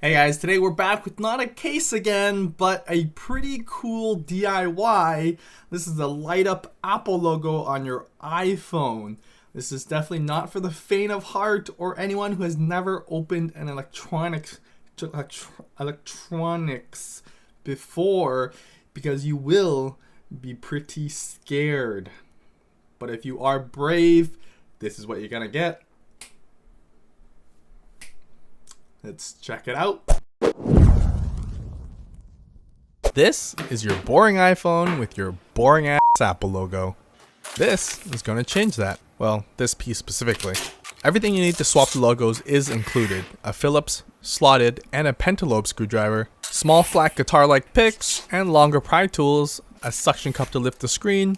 Hey guys, today we're back with not a case again, but a pretty cool DIY. This is the light up Apple logo on your iPhone. This is definitely not for the faint of heart or anyone who has never opened an electronics before, because you will be pretty scared. But if you are brave, this is what you're gonna get. Let's check it out. This is your boring iPhone with your boring ass Apple logo. This is going to change that. Well, this piece specifically. Everything you need to swap the logos is included. A Phillips, slotted, and a pentalobe screwdriver. Small flat guitar-like picks and longer pry tools. A suction cup to lift the screen.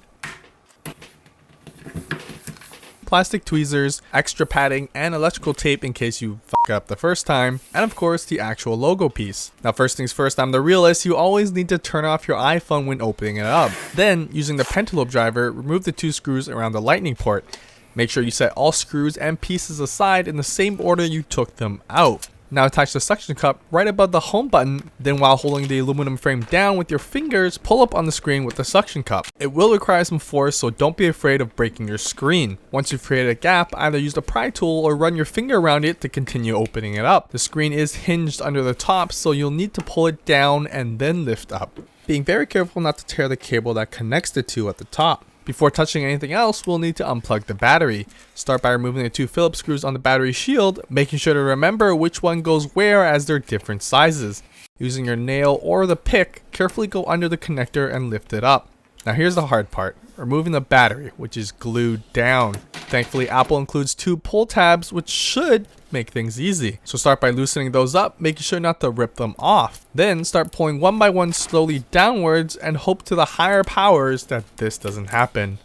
Plastic tweezers, extra padding, and electrical tape in case you fuck up the first time, and of course the actual logo piece. Now first things first, I'm the realist, you always need to turn off your iPhone when opening it up. Then, using the pentalobe driver, remove the two screws around the lightning port. Make sure you set all screws and pieces aside in the same order you took them out. Now attach the suction cup right above the home button, then while holding the aluminum frame down with your fingers, pull up on the screen with the suction cup. It will require some force, so don't be afraid of breaking your screen. Once you've created a gap, either use the pry tool or run your finger around it to continue opening it up. The screen is hinged under the top, so you'll need to pull it down and then lift up. Being very careful not to tear the cable that connects the two at the top. Before touching anything else, we'll need to unplug the battery. Start by removing the two Phillips screws on the battery shield, making sure to remember which one goes where as they're different sizes. Using your nail or the pick, carefully go under the connector and lift it up. Now here's the hard part, removing the battery, which is glued down. Thankfully, Apple includes two pull tabs, which should make things easy. So start by loosening those up, making sure not to rip them off. Then start pulling one by one slowly downwards and hope to the higher powers that this doesn't happen.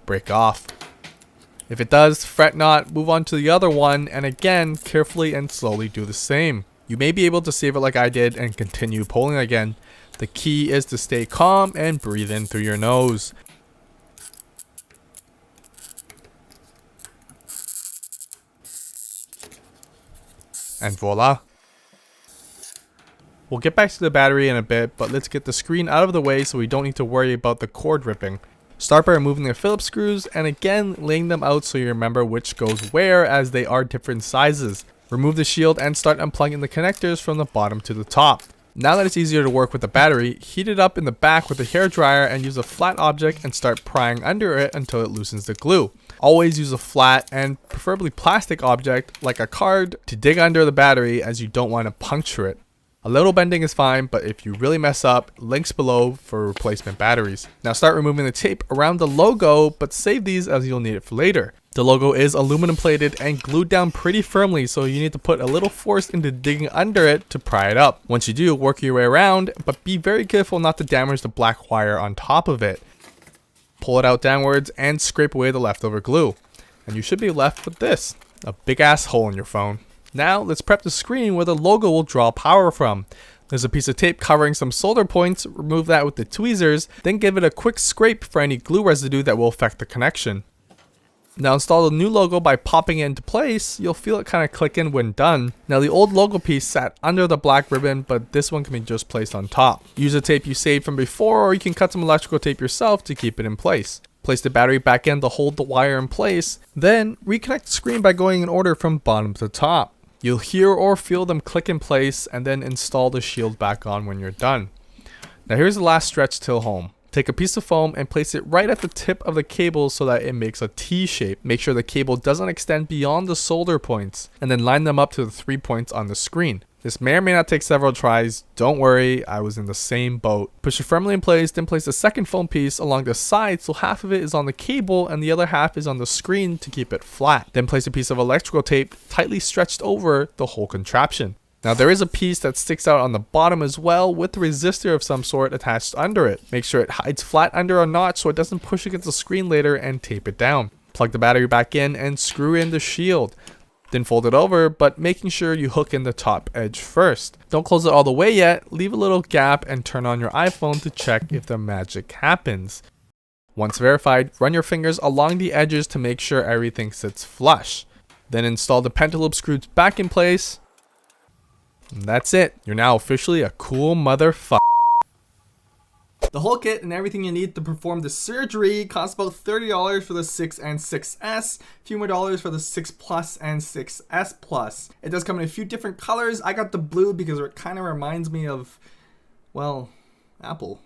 Break off. If it does, fret not, move on to the other one, and again, carefully and slowly do the same. You may be able to save it like I did and continue pulling again. The key is to stay calm and breathe in through your nose. And voila. We'll get back to the battery in a bit, but let's get the screen out of the way so we don't need to worry about the cord ripping. Start by removing the Phillips screws and again laying them out so you remember which goes where as they are different sizes. Remove the shield and start unplugging the connectors from the bottom to the top. Now that it's easier to work with the battery, heat it up in the back with a hairdryer and use a flat object and start prying under it until it loosens the glue. Always use a flat and preferably plastic object like a card to dig under the battery as you don't want to puncture it. A little bending is fine, but if you really mess up, links below for replacement batteries. Now start removing the tape around the logo, but save these as you'll need it for later. The logo is aluminum plated and glued down pretty firmly, so you need to put a little force into digging under it to pry it up. Once you do, work your way around, but be very careful not to damage the black wire on top of it. Pull it out downwards and scrape away the leftover glue. And you should be left with this, a big ass hole in your phone. Now let's prep the screen where the logo will draw power from. There's a piece of tape covering some solder points, remove that with the tweezers, then give it a quick scrape for any glue residue that will affect the connection. Now install the new logo by popping it into place. You'll feel it kind of click in when done. Now the old logo piece sat under the black ribbon, but this one can be just placed on top. Use the tape you saved from before, or you can cut some electrical tape yourself to keep it in place. Place the battery back in to hold the wire in place, then reconnect the screen by going in order from bottom to top. You'll hear or feel them click in place and then install the shield back on when you're done. Now here's the last stretch till home. Take a piece of foam and place it right at the tip of the cable so that it makes a T shape. Make sure the cable doesn't extend beyond the solder points, and then line them up to the 3 points on the screen. This may or may not take several tries. Don't worry, I was in the same boat. Push it firmly in place, then place the second foam piece along the side so half of it is on the cable and the other half is on the screen to keep it flat. Then place a piece of electrical tape tightly stretched over the whole contraption. Now there is a piece that sticks out on the bottom as well with a resistor of some sort attached under it. Make sure it hides flat under a notch so it doesn't push against the screen later, and tape it down. Plug the battery back in and screw in the shield. Then fold it over, but making sure you hook in the top edge first. Don't close it all the way yet, leave a little gap and turn on your iPhone to check if the magic happens. Once verified, run your fingers along the edges to make sure everything sits flush. Then install the pentalobe screws back in place. And that's it. You're now officially a cool motherfucker. The whole kit and everything you need to perform the surgery costs about $30 for the 6 and 6S, a few more dollars for the 6 Plus and 6S Plus. It does come in a few different colors. I got the blue because it kind of reminds me of, well, Apple.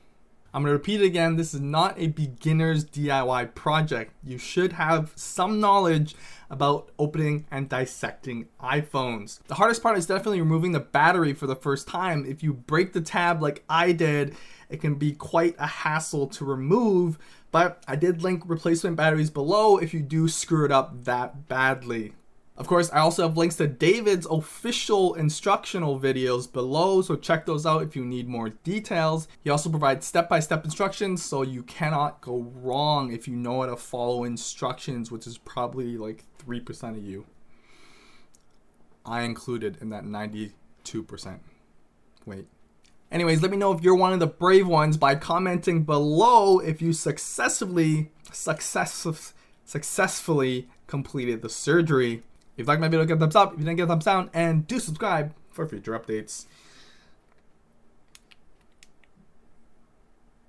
I'm going to repeat it again. This is not a beginner's DIY project. You should have some knowledge about opening and dissecting iPhones. The hardest part is definitely removing the battery for the first time. If you break the tab like I did, it can be quite a hassle to remove, but I did link replacement batteries below if you do screw it up that badly. Of course, I also have links to David's official instructional videos below, so check those out if you need more details. He also provides step-by-step instructions, so you cannot go wrong if you know how to follow instructions, which is probably like 3% of you. I included in that 92%. Wait. Anyways, let me know if you're one of the brave ones by commenting below if you successfully completed the surgery. If you liked my video, give a thumbs up. If you didn't, give a thumbs down, and do subscribe for future updates.